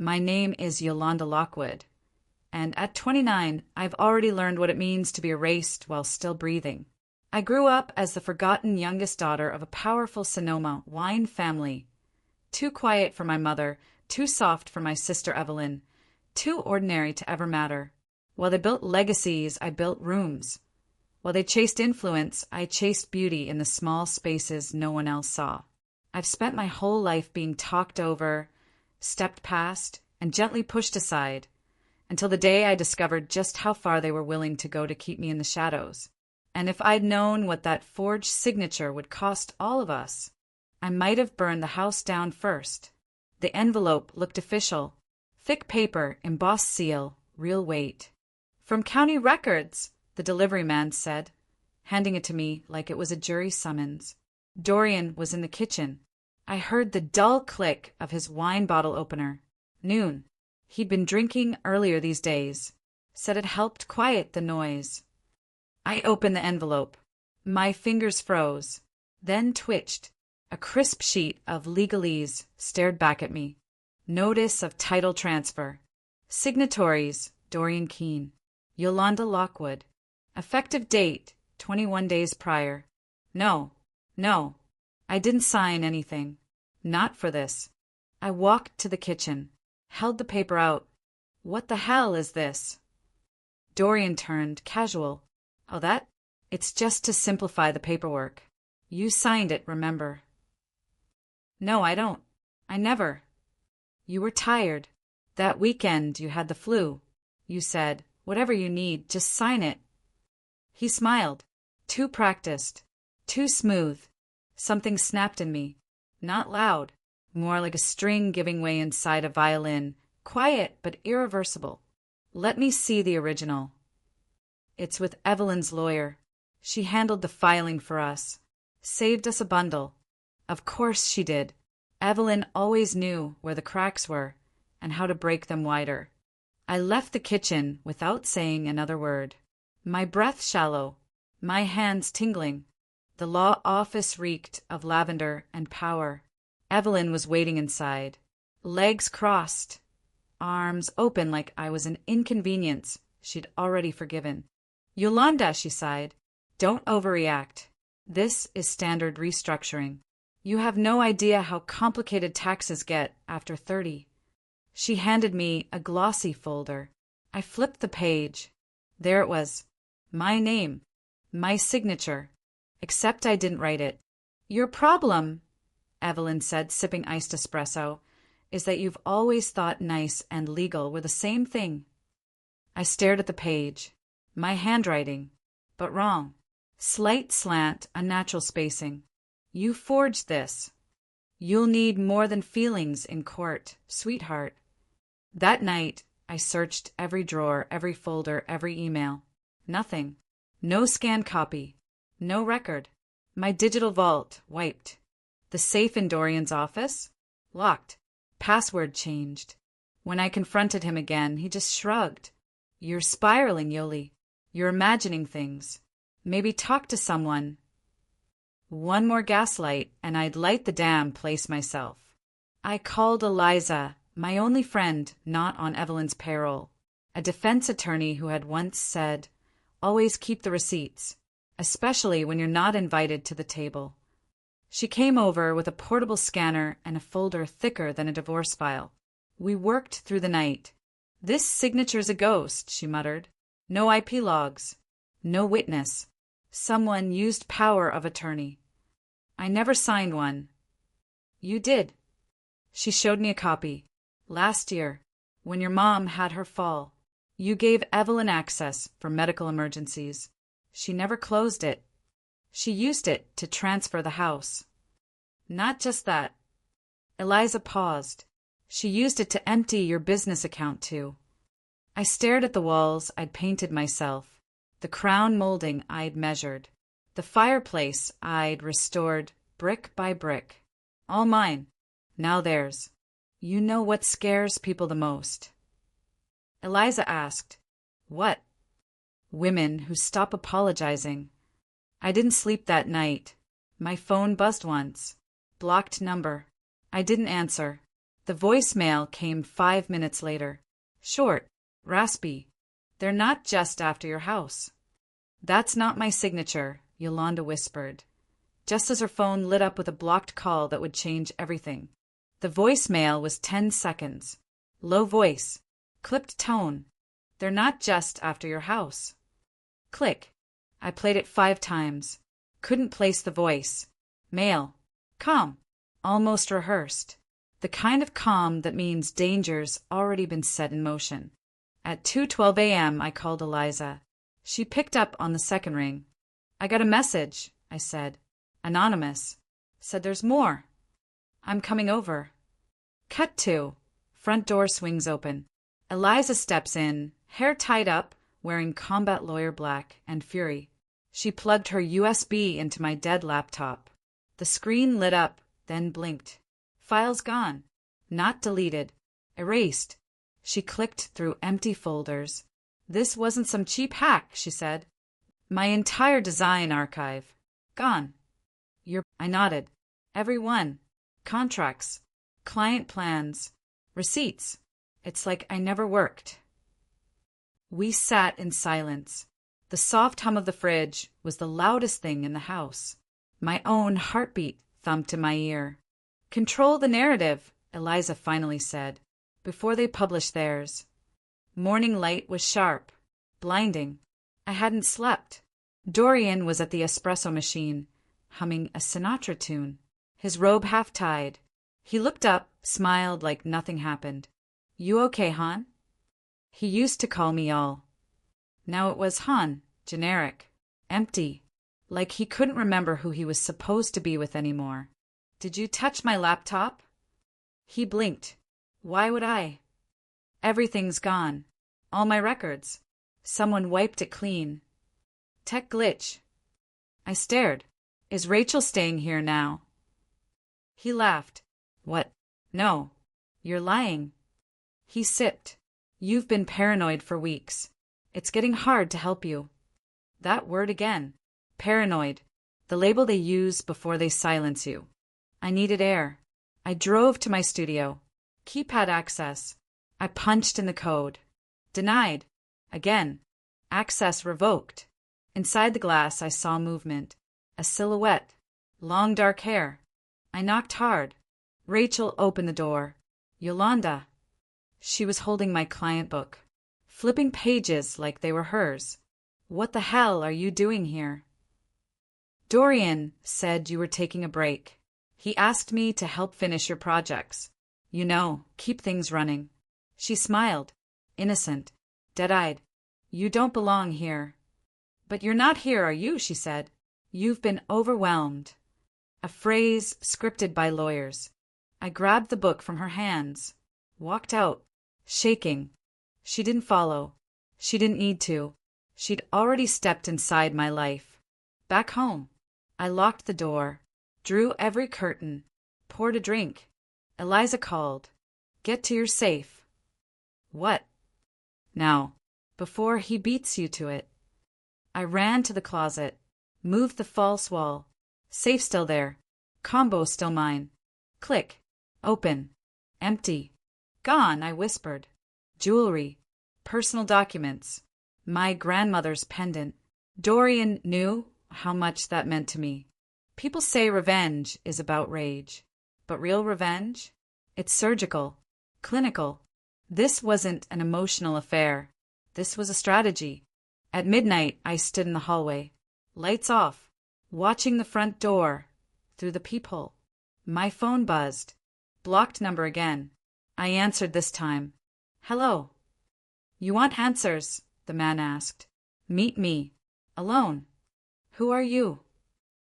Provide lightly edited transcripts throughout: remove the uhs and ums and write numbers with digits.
My name is Yolanda Lockwood, and at 29, I've already learned what it means to be erased while still breathing. I grew up as the forgotten youngest daughter of a powerful Sonoma wine family. Too quiet for my mother, too soft for my sister Evelyn, too ordinary to ever matter. While they built legacies, I built rooms. While they chased influence, I chased beauty in the small spaces no one else saw. I've spent my whole life being talked over, stepped past, and gently pushed aside, until the day I discovered just how far they were willing to go to keep me in the shadows. And if I'd known what that forged signature would cost all of us, I might have burned the house down first. The envelope looked official. Thick paper, embossed seal, real weight. "From county records," the delivery man said, handing it to me like it was a jury summons. Dorian was in the kitchen. I heard the dull click of his wine bottle opener. Noon. He'd been drinking earlier these days. Said it helped quiet the noise. I opened the envelope. My fingers froze, then twitched. A crisp sheet of legalese stared back at me. Notice of title transfer. Signatories, Dorian Keene. Yolanda Lockwood. Effective date, 21 days prior. No, I didn't sign anything. Not for this. I walked to the kitchen, held the paper out. "What the hell is this?" Dorian turned, casual. "Oh, it's just to simplify the paperwork. You signed it, remember?" "No, I don't. I never." "You were tired. That weekend you had the flu. You said, whatever you need, just sign it." He smiled. Too practiced. Too smooth. Something snapped in me. Not loud. More like a string giving way inside a violin. Quiet but irreversible. "Let me see the original." "It's with Evelyn's lawyer. She handled the filing for us. Saved us a bundle." Of course she did. Evelyn always knew where the cracks were and how to break them wider. I left the kitchen without saying another word. My breath shallow, my hands tingling. The law office reeked of lavender and power. Evelyn was waiting inside, legs crossed, arms open like I was an inconvenience she'd already forgiven. "Yolanda," she sighed, "don't overreact. This is standard restructuring. You have no idea how complicated taxes get after 30. She handed me a glossy folder. I flipped the page. There it was. My name. My signature. Except I didn't write it. "Your problem," Evelyn said, sipping iced espresso, "is that you've always thought nice and legal were the same thing." I stared at the page. My handwriting. But wrong. Slight slant, unnatural spacing. "You forged this. You'll need more than feelings in court, sweetheart." That night, I searched every drawer, every folder, every email. Nothing. No scanned copy. No record. My digital vault wiped. The safe in Dorian's office? Locked. Password changed. When I confronted him again, he just shrugged. "You're spiraling, Yoli. You're imagining things. Maybe talk to someone." One more gaslight, and I'd light the damn place myself. I called Eliza, my only friend not on Evelyn's payroll, a defense attorney who had once said, "Always keep the receipts, especially when you're not invited to the table." She came over with a portable scanner and a folder thicker than a divorce file. We worked through the night. "This signature's a ghost," she muttered. "No IP logs. No witness. Someone used power of attorney. I never signed one." "You did." She showed me a copy. "Last year, when your mom had her fall, you gave Evelyn access for medical emergencies. She never closed it. She used it to transfer the house." "Not just that." Eliza paused. "She used it to empty your business account too." I stared at the walls I'd painted myself, the crown molding I'd measured, the fireplace I'd restored brick by brick. All mine. Now theirs. "You know what scares people the most?" Eliza asked. "What?" "Women who stop apologizing." I didn't sleep that night. My phone buzzed once. Blocked number. I didn't answer. The voicemail came 5 minutes later. Short, raspy. They're not just after your house. That's not my signature, Yolanda whispered, just as her phone lit up with a blocked call that would change everything. The voicemail was 10 seconds. Low voice. Clipped tone. They're not just after your house. Click. I played it 5 times. Couldn't place the voice. Male. Calm. Almost rehearsed. The kind of calm that means danger's already been set in motion. At 2:12 a.m. I called Eliza. She picked up on the second ring. I got a message, I said. Anonymous. Said there's more. I'm coming over. Cut to. Front door swings open. Eliza steps in, hair tied up, wearing combat lawyer black and fury. She plugged her USB into my dead laptop. The screen lit up, then blinked. Files gone. Not deleted. Erased. She clicked through empty folders. This wasn't some cheap hack, she said. My entire design archive. Gone. I nodded. Every one. Contracts. Client plans. Receipts. It's like I never worked. We sat in silence. The soft hum of the fridge was the loudest thing in the house. My own heartbeat thumped in my ear. Control the narrative, Eliza finally said, before they published theirs. Morning light was sharp, blinding. I hadn't slept. Dorian was at the espresso machine, humming a Sinatra tune, his robe half-tied. He looked up, smiled like nothing happened. You okay, hon? He used to call me all. Now it was hon, generic, empty, like he couldn't remember who he was supposed to be with anymore. Did you touch my laptop? He blinked. Why would I? Everything's gone. All my records. Someone wiped it clean. Tech glitch. I stared. Is Rachel staying here now? He laughed. What? No. You're lying. He sipped. You've been paranoid for weeks. It's getting hard to help you. That word again. Paranoid. The label they use before they silence you. I needed air. I drove to my studio. Keypad access. I punched in the code. Denied. Again. Access revoked. Inside the glass I saw movement. A silhouette. Long dark hair. I knocked hard. Rachel opened the door. Yolanda. She was holding my client book, flipping pages like they were hers. What the hell are you doing here? Dorian said you were taking a break. He asked me to help finish your projects. You know, keep things running. She smiled, innocent, dead-eyed. You don't belong here. But you're not here, are you? She said. You've been overwhelmed. A phrase scripted by lawyers. I grabbed the book from her hands, walked out, shaking. She didn't follow. She didn't need to. She'd already stepped inside my life. Back home. I locked the door, drew every curtain, poured a drink. Eliza called. Get to your safe. What? Now, before he beats you to it. I ran to the closet, moved the false wall. Safe still there. Combo still mine. Click. Open. Empty. Gone, I whispered. Jewelry. Personal documents. My grandmother's pendant. Dorian knew how much that meant to me. People say revenge is about rage. But real revenge? It's surgical. Clinical. This wasn't an emotional affair. This was a strategy. At midnight, I stood in the hallway. Lights off. Watching the front door. Through the peephole. My phone buzzed. Blocked number again. I answered this time. Hello. You want answers? The man asked. Meet me. Alone. Who are you?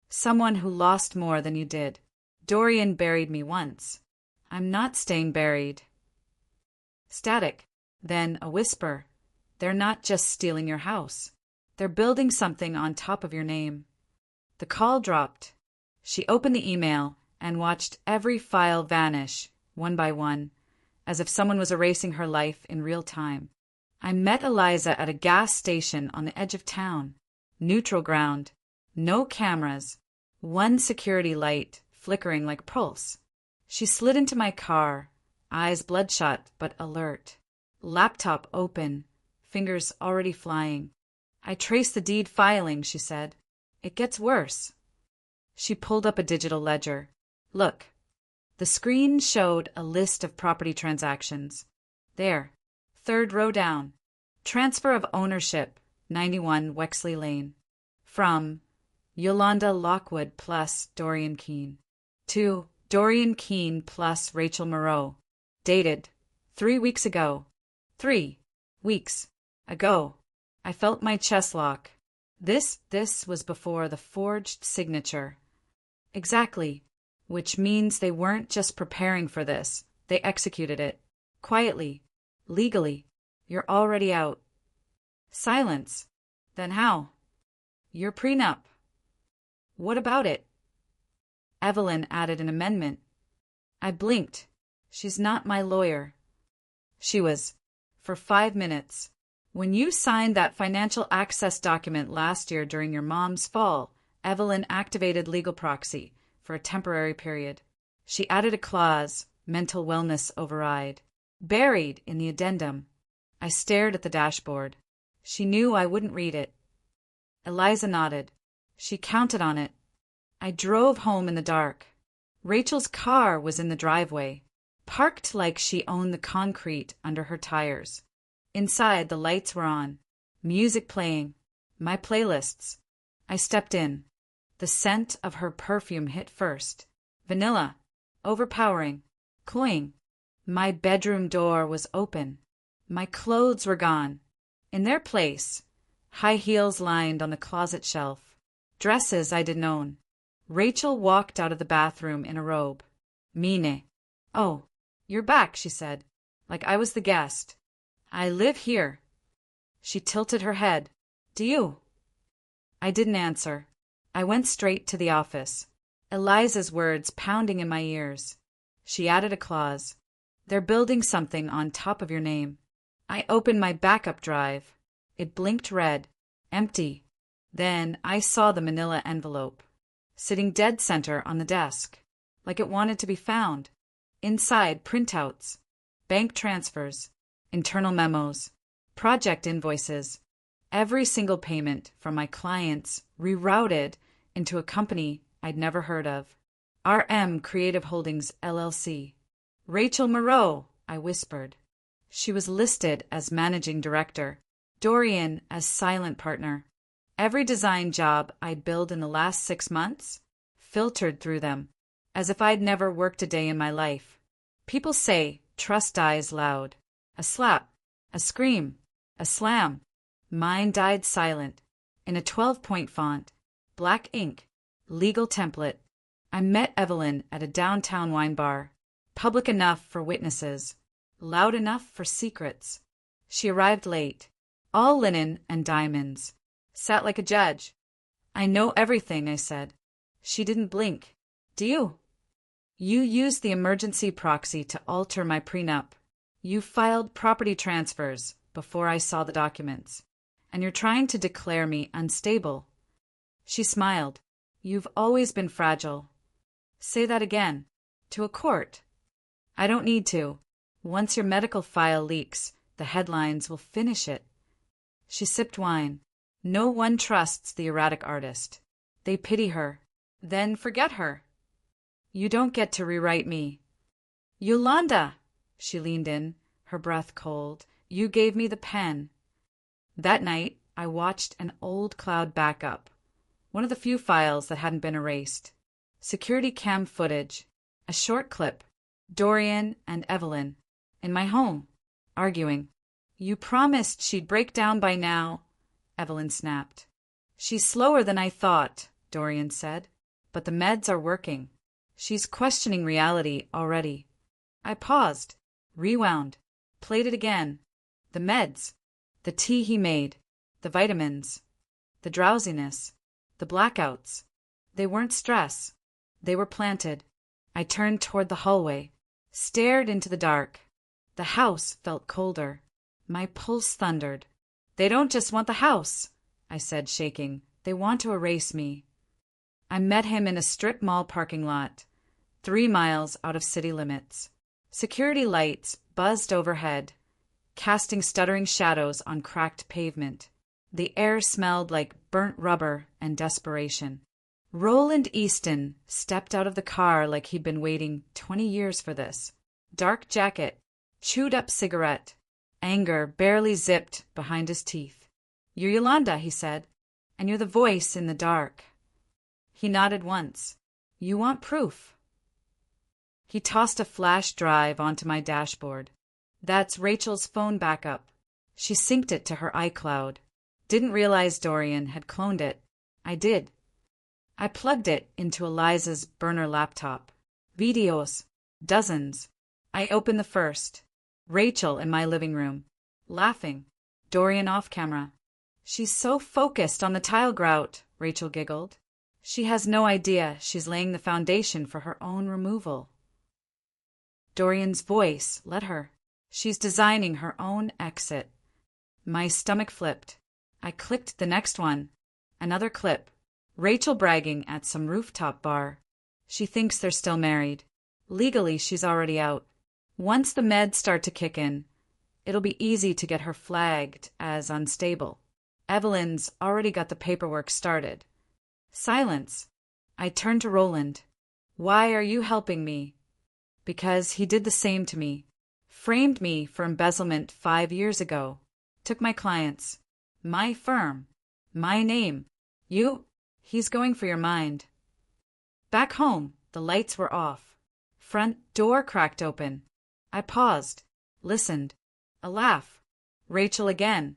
Someone who lost more than you did. Dorian buried me once. I'm not staying buried. Static. Then a whisper. They're not just stealing your house. They're building something on top of your name. The call dropped. She opened the email and watched every file vanish, one by one, as if someone was erasing her life in real time. I met Eliza at a gas station on the edge of town. Neutral ground. No cameras. One security light flickering like pulse. She slid into my car, eyes bloodshot but alert. Laptop open, fingers already flying. I traced the deed filing, she said. It gets worse. She pulled up a digital ledger. Look. The screen showed a list of property transactions. There, third row down. Transfer of ownership, 91 Wexley Lane. From Yolanda Lockwood plus Dorian Keene. To Dorian Keene plus Rachel Moreau. Dated 3 weeks ago. 3 weeks ago. I felt my chest lock. This was before the forged signature. Exactly. Which means they weren't just preparing for this. They executed it. Quietly. Legally. You're already out. Silence. Then how? Your prenup. What about it? Evelyn added an amendment. I blinked. She's not my lawyer. She was. For 5 minutes. When you signed that financial access document last year during your mom's fall, Evelyn activated legal proxy for a temporary period. She added a clause, mental wellness override, buried in the addendum. I stared at the dashboard. She knew I wouldn't read it. Eliza nodded. She counted on it. I drove home in the dark. Rachel's car was in the driveway, parked like she owned the concrete under her tires. Inside, the lights were on, music playing, my playlists. I stepped in. The scent of her perfume hit first. Vanilla, overpowering, cloying. My bedroom door was open. My clothes were gone. In their place, high heels lined on the closet shelf, dresses I didn't own. Rachel walked out of the bathroom in a robe. Mine. Oh, you're back, she said, like I was the guest. I live here. She tilted her head. Do you? I didn't answer. I went straight to the office. Eliza's words pounding in my ears. She added a clause. They're building something on top of your name. I opened my backup drive. It blinked red, empty. Then I saw the manila envelope, sitting dead center on the desk, like it wanted to be found. Inside, printouts, bank transfers, internal memos, project invoices, every single payment from my clients rerouted into a company I'd never heard of. RM Creative Holdings, LLC. Rachel Moreau, I whispered. She was listed as managing director, Dorian as silent partner. Every design job I'd billed in the last 6 months filtered through them, as if I'd never worked a day in my life. People say trust dies loud. A slap, a scream, a slam. Mine died silent, in a 12-point font, black ink, legal template. I met Evelyn at a downtown wine bar, public enough for witnesses, loud enough for secrets. She arrived late, all linen and diamonds, sat like a judge. I know everything, I said. She didn't blink. Do you? You used the emergency proxy to alter my prenup. You filed property transfers before I saw the documents, and you're trying to declare me unstable. She smiled. You've always been fragile. Say that again. To a court. I don't need to. Once your medical file leaks, the headlines will finish it. She sipped wine. No one trusts the erratic artist. They pity her, then forget her. You don't get to rewrite me. Yolanda! She leaned in, her breath cold. You gave me the pen. That night, I watched an old cloud backup, one of the few files that hadn't been erased. Security cam footage, a short clip, Dorian and Evelyn, in my home, arguing. You promised she'd break down by now, Evelyn snapped. She's slower than I thought, Dorian said, but the meds are working. She's questioning reality already. I paused, rewound, played it again. The meds, the tea he made, the vitamins, the drowsiness, the blackouts. They weren't stress. They were planted. I turned toward the hallway, stared into the dark. The house felt colder. My pulse thundered. They don't just want the house, I said, shaking. They want to erase me. I met him in a strip mall parking lot, 3 miles out of city limits. Security lights buzzed overhead, casting stuttering shadows on cracked pavement. The air smelled like burnt rubber and desperation. Roland Easton stepped out of the car like he'd been waiting 20 years for this. Dark jacket, chewed-up cigarette, anger barely zipped behind his teeth. "You're Yolanda," he said, "and you're the voice in the dark." He nodded once. "You want proof?" He tossed a flash drive onto my dashboard. "That's Rachel's phone backup. She synced it to her iCloud. Didn't realize Dorian had cloned it. I did. I plugged it into Eliza's burner laptop. Videos. Dozens. I opened the first. Rachel in my living room. Laughing. Dorian off camera. "She's so focused on the tile grout," Rachel giggled. "She has no idea she's laying the foundation for her own removal." Dorian's voice led her. "She's designing her own exit." My stomach flipped. I clicked the next one. Another clip. Rachel bragging at some rooftop bar. She thinks they're still married. Legally, she's already out. Once the meds start to kick in, it'll be easy to get her flagged as unstable. Evelyn's already got the paperwork started. Silence. I turned to Roland. "Why are you helping me?" "Because he did the same to me. Framed me for embezzlement 5 years ago. Took my clients. My firm. My name. He's going for your mind." Back home, the lights were off. Front door cracked open. I paused. Listened. A laugh. Rachel again.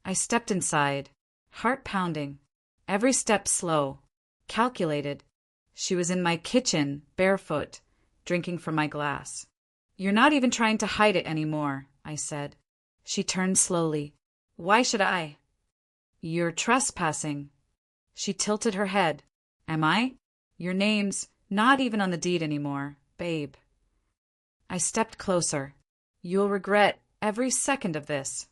I stepped inside. Heart pounding. Every step slow. Calculated. She was in my kitchen, barefoot, drinking from my glass. "You're not even trying to hide it anymore," I said. She turned slowly. "Why should I?" "You're trespassing." She tilted her head. "Am I? Your name's not even on the deed anymore, babe." I stepped closer. "You'll regret every second of this."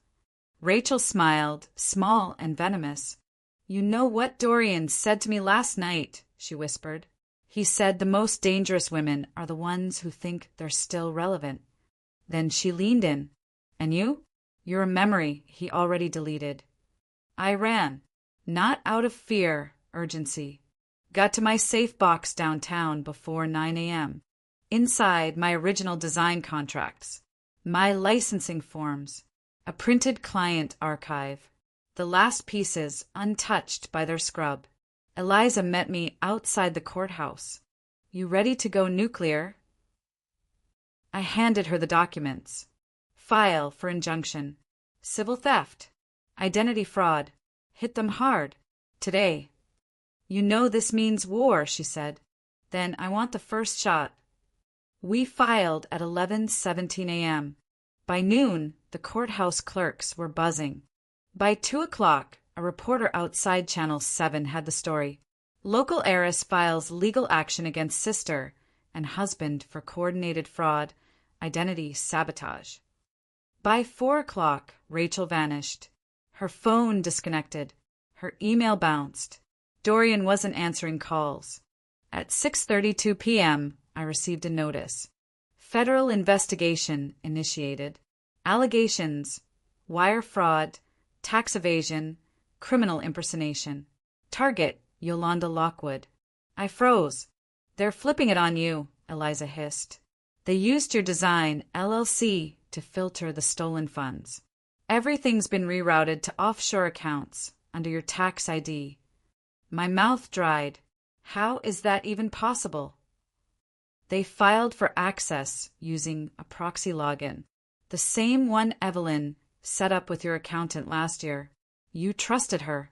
Rachel smiled, small and venomous. "You know what Dorian said to me last night," she whispered. "He said the most dangerous women are the ones who think they're still relevant." Then she leaned in. "And you? You're a memory he already deleted." I ran. Not out of fear, urgency. Got to my safe box downtown before 9 a.m. Inside, my original design contracts, my licensing forms, a printed client archive, the last pieces untouched by their scrub. Eliza met me outside the courthouse. "You ready to go nuclear?" I handed her the documents. File for injunction. Civil theft. Identity fraud. Hit them hard. Today. "You know this means war," she said. "Then I want the first shot." We filed at 11:17 a.m. By noon, the courthouse clerks were buzzing. By 2 o'clock, a reporter outside Channel 7 had the story. "Local heiress files legal action against sister and husband for coordinated fraud, identity sabotage." By 4 o'clock, Rachel vanished. Her phone disconnected. Her email bounced. Dorian wasn't answering calls. At 6:32 p.m., I received a notice. Federal investigation initiated. Allegations: wire fraud, tax evasion, criminal impersonation. Target: Yolanda Lockwood. I froze. "They're flipping it on you," Eliza hissed. "They used your design, LLC, to filter the stolen funds. Everything's been rerouted to offshore accounts under your tax ID." My mouth dried. How is that even possible? "They filed for access using a proxy login. The same one Evelyn set up with your accountant last year. You trusted her."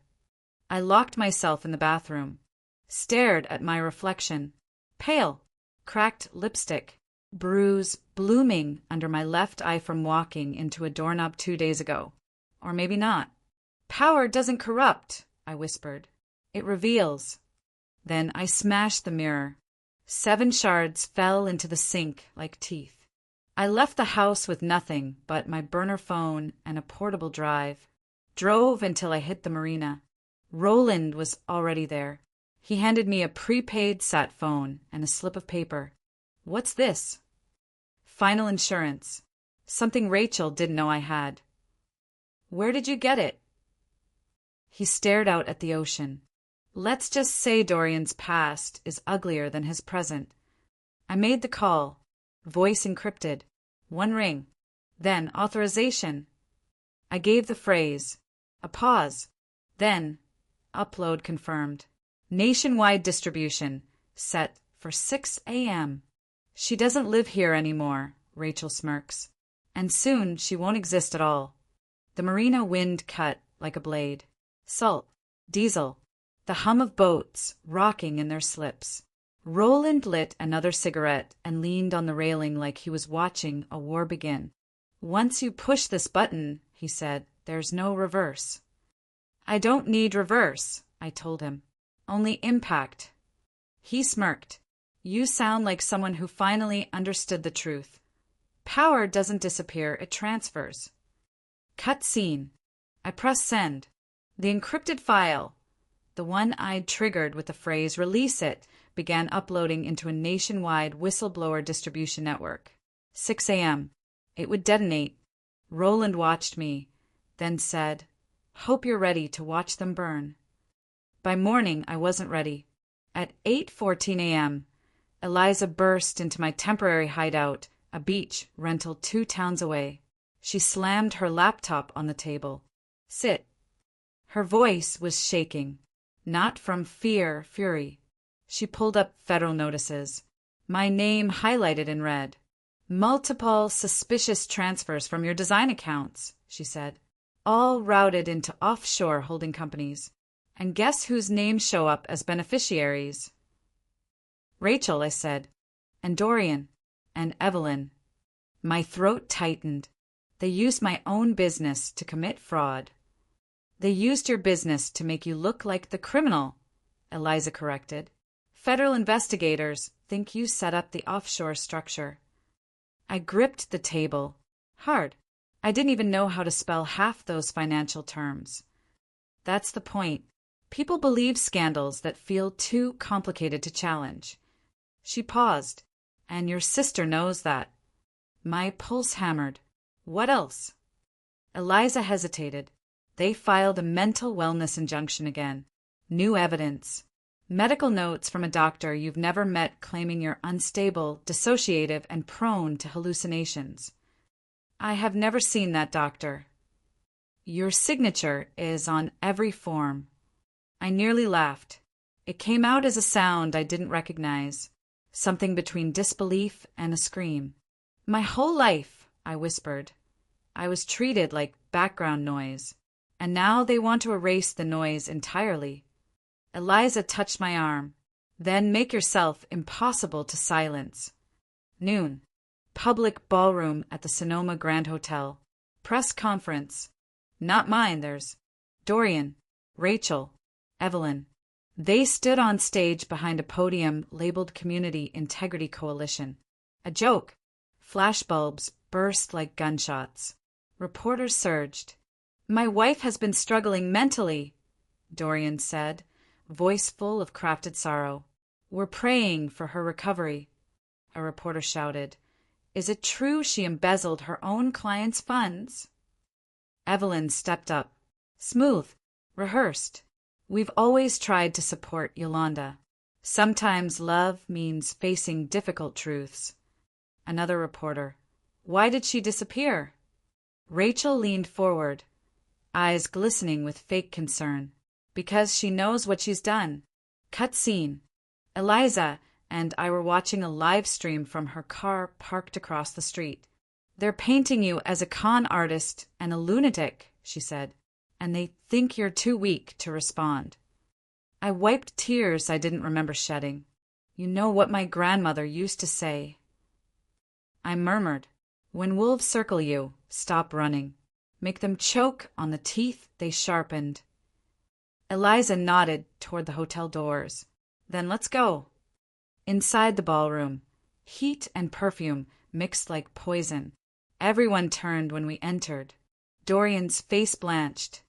I locked myself in the bathroom. Stared at my reflection. Pale. Cracked lipstick. Bruise blooming under my left eye from walking into a doorknob 2 days ago. Or maybe not. "Power doesn't corrupt," I whispered. "It reveals." Then I smashed the mirror. 7 shards fell into the sink like teeth. I left the house with nothing but my burner phone and a portable drive. Drove until I hit the marina. Roland was already there. He handed me a prepaid sat phone and a slip of paper. "What's this?" Final insurance. Something Rachel didn't know I had. Where did you get it? He stared out at the ocean. Let's just say Dorian's past is uglier than his present. I made the call. Voice encrypted. One ring. Then authorization. I gave the phrase. A pause. Then, upload confirmed. Nationwide distribution. Set for 6 a.m. She doesn't live here anymore, Rachel smirks. And soon she won't exist at all. The marina wind cut like a blade. Salt. Diesel. The hum of boats rocking in their slips. Roland lit another cigarette and leaned on the railing like he was watching a war begin. Once you push this button, he said, there's no reverse. I don't need reverse, I told him. Only impact. He smirked. You sound like someone who finally understood the truth. Power doesn't disappear, it transfers. Cut scene. I pressed send. The encrypted file, the one I'd triggered with the phrase release it, began uploading into a nationwide whistleblower distribution network. 6 a.m. It would detonate. Roland watched me, then said, Hope you're ready to watch them burn. By morning, I wasn't ready. At 8:14 a.m., Eliza burst into my temporary hideout, a beach rental 2 towns away. She slammed her laptop on the table. Sit. Her voice was shaking, not from fury. She pulled up federal notices. My name highlighted in red. Multiple suspicious transfers from your design accounts, she said, all routed into offshore holding companies. And guess whose names show up as beneficiaries? Rachel, I said, and Dorian, and Evelyn. My throat tightened. They used my own business to commit fraud. They used your business to make you look like the criminal, Eliza corrected. Federal investigators think you set up the offshore structure. I gripped the table. Hard. I didn't even know how to spell half those financial terms. That's the point. People believe scandals that feel too complicated to challenge. She paused. And your sister knows that. My pulse hammered. What else? Eliza hesitated. They filed a mental wellness injunction again. New evidence. Medical notes from a doctor you've never met claiming you're unstable, dissociative, and prone to hallucinations. I have never seen that doctor. Your signature is on every form. I nearly laughed. It came out as a sound I didn't recognize, something between disbelief and a scream. My whole life, I whispered, I was treated like background noise, and now they want to erase the noise entirely. Eliza touched my arm. Then make yourself impossible to silence. Noon. Public ballroom at the Sonoma Grand Hotel. Press conference. Not mine, there's Dorian, Rachel, Evelyn. They stood on stage behind a podium labeled Community Integrity Coalition. A joke. Flashbulbs burst like gunshots. Reporters surged. My wife has been struggling mentally, Dorian said, voice full of crafted sorrow. We're praying for her recovery. A reporter shouted. Is it true she embezzled her own clients' funds? Evelyn stepped up. Smooth. Rehearsed. We've always tried to support Yolanda. Sometimes love means facing difficult truths. Another reporter. Why did she disappear? Rachel leaned forward, eyes glistening with fake concern. Because she knows what she's done. Cut scene. Eliza and I were watching a live stream from her car parked across the street. They're painting you as a con artist and a lunatic, she said, and they think you're too weak to respond. I wiped tears I didn't remember shedding. You know what my grandmother used to say. I murmured, when wolves circle you, stop running. Make them choke on the teeth they sharpened. Eliza nodded toward the hotel doors. Then let's go. Inside the ballroom, heat and perfume mixed like poison. Everyone turned when we entered. Dorian's face blanched.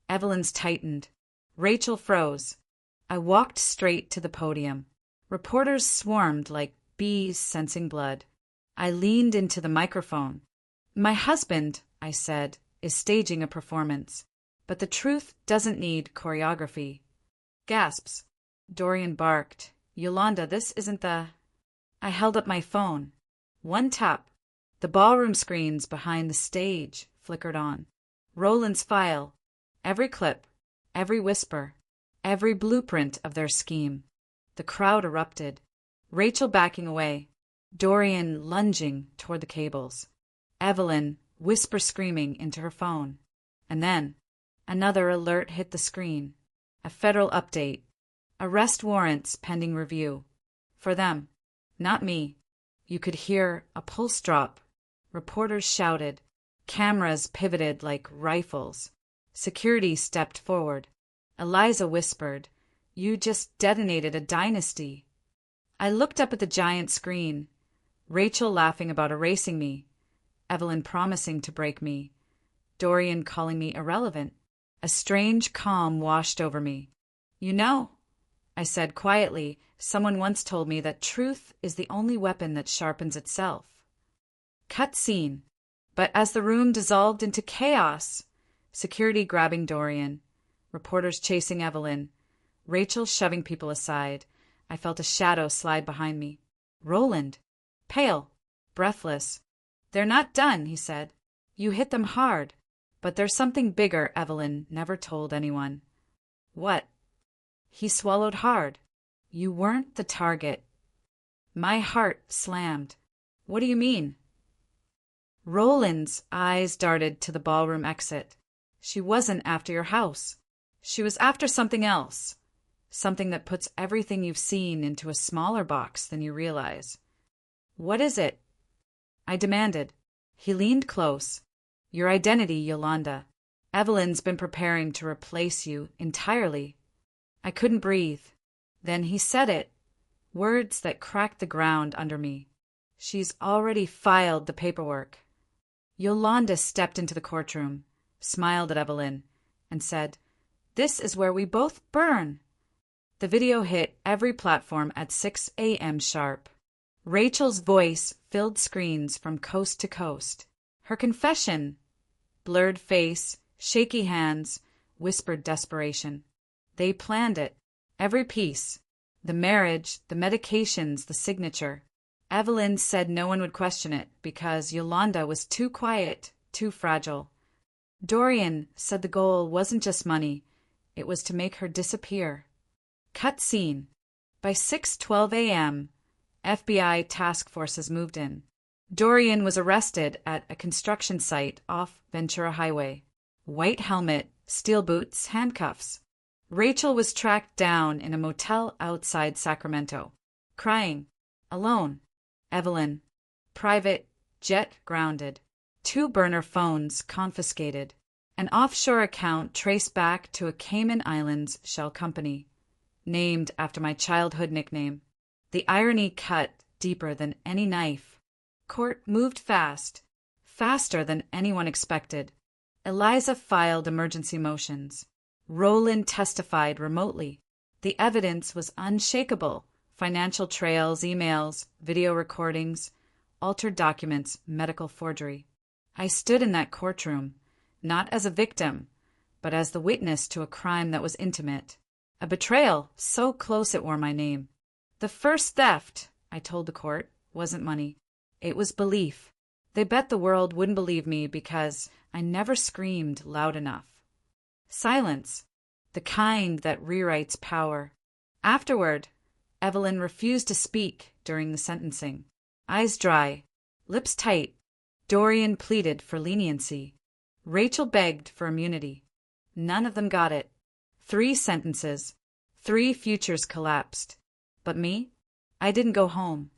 Evelyn's tightened. Rachel froze. I walked straight to the podium. Reporters swarmed like bees sensing blood. I leaned into the microphone. My husband, I said, is staging a performance. But the truth doesn't need choreography. Gasps. Dorian barked. Yolanda, this isn't the... I held up my phone. One tap. The ballroom screens behind the stage flickered on. Roland's file. Every clip. Every whisper. Every blueprint of their scheme. The crowd erupted. Rachel backing away. Dorian lunging toward the cables. Evelyn whisper screaming into her phone. And then, another alert hit the screen. A federal update. Arrest warrants pending review. For them. Not me. You could hear a pulse drop. Reporters shouted. Cameras pivoted like rifles. Security stepped forward. Eliza whispered, "You just detonated a dynasty." I looked up at the giant screen. Rachel laughing about erasing me. Evelyn promising to break me. Dorian calling me irrelevant. A strange calm washed over me. "You know," I said quietly, "someone once told me that truth is the only weapon that sharpens itself." Cut scene. But as the room dissolved into chaos, security grabbing Dorian, reporters chasing Evelyn, Rachel shoving people aside, I felt a shadow slide behind me. Roland. Pale. Breathless. "They're not done," he said. "You hit them hard. But there's something bigger Evelyn never told anyone." "What?" He swallowed hard. "You weren't the target." My heart slammed. "What do you mean?" Roland's eyes darted to the ballroom exit. "She wasn't after your house. She was after something else. Something that puts everything you've seen into a smaller box than you realize." "What is it?" I demanded. He leaned close. "Your identity, Yolanda. Evelyn's been preparing to replace you entirely." I couldn't breathe. Then he said it. Words that cracked the ground under me. "She's already filed the paperwork." Yolanda stepped into the courtroom, smiled at Evelyn, and said, "This is where we both burn." The video hit every platform at 6 a.m. sharp. Rachel's voice filled screens from coast to coast. Her confession. Blurred face, shaky hands, whispered desperation. They planned it. Every piece. The marriage, the medications, the signature. Evelyn said no one would question it because Yolanda was too quiet, too fragile. Dorian said the goal wasn't just money. It was to make her disappear. Cut scene. By 6:12 a.m., FBI task forces moved in. Dorian was arrested at a construction site off Ventura Highway. White helmet, steel boots, handcuffs. Rachel was tracked down in a motel outside Sacramento. Crying. Alone. Evelyn. Private jet grounded. 2 burner phones confiscated. An offshore account traced back to a Cayman Islands shell company, named after my childhood nickname. The irony cut deeper than any knife. Court moved fast, faster than anyone expected. Eliza filed emergency motions. Roland testified remotely. The evidence was unshakable. Financial trails, emails, video recordings, altered documents, medical forgery. I stood in that courtroom, not as a victim, but as the witness to a crime that was intimate. A betrayal so close it wore my name. The first theft, I told the court, wasn't money. It was belief. They bet the world wouldn't believe me because I never screamed loud enough. Silence. The kind that rewrites power. Afterward, Evelyn refused to speak during the sentencing. Eyes dry, lips tight. Dorian pleaded for leniency. Rachel begged for immunity. None of them got it. 3 sentences. 3 futures collapsed. But me? I didn't go home.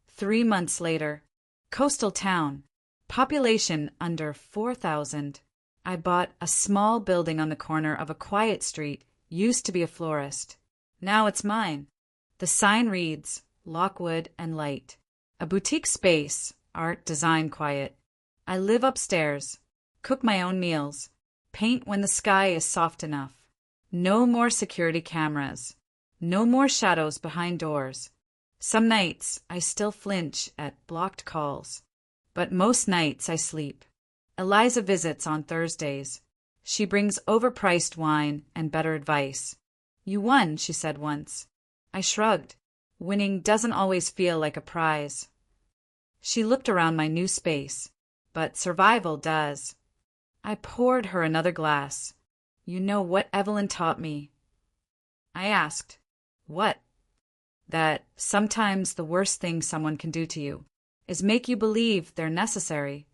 3 months later. Coastal town. Population under 4,000. I bought a small building on the corner of a quiet street. Used to be a florist. Now it's mine. The sign reads, Lockwood and Light. A boutique space, art, design, quiet. I live upstairs, cook my own meals, paint when the sky is soft enough. No more security cameras. No more shadows behind doors. Some nights I still flinch at blocked calls, but most nights I sleep. Eliza visits on Thursdays. She brings overpriced wine and better advice. "You won," she said once. I shrugged. Winning doesn't always feel like a prize. She looked around my new space, but survival does. I poured her another glass. "You know what Evelyn taught me?" I asked. "What?" "That sometimes the worst thing someone can do to you is make you believe they're necessary."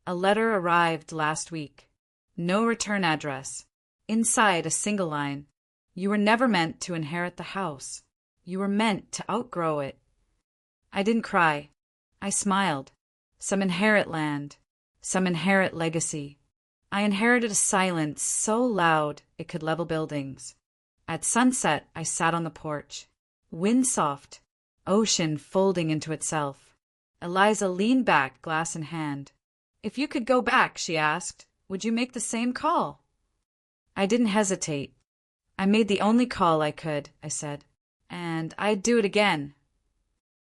A letter arrived last week. No return address. Inside a single line. "You were never meant to inherit the house. You were meant to outgrow it." I didn't cry. I smiled. Some inherit land. Some inherit legacy. I inherited a silence so loud it could level buildings. At sunset, I sat on the porch. Wind soft. Ocean folding into itself. Eliza leaned back, glass in hand. "If you could go back," she asked, "would you make the same call?" I didn't hesitate. "I made the only call I could," I said. "And I'd do it again,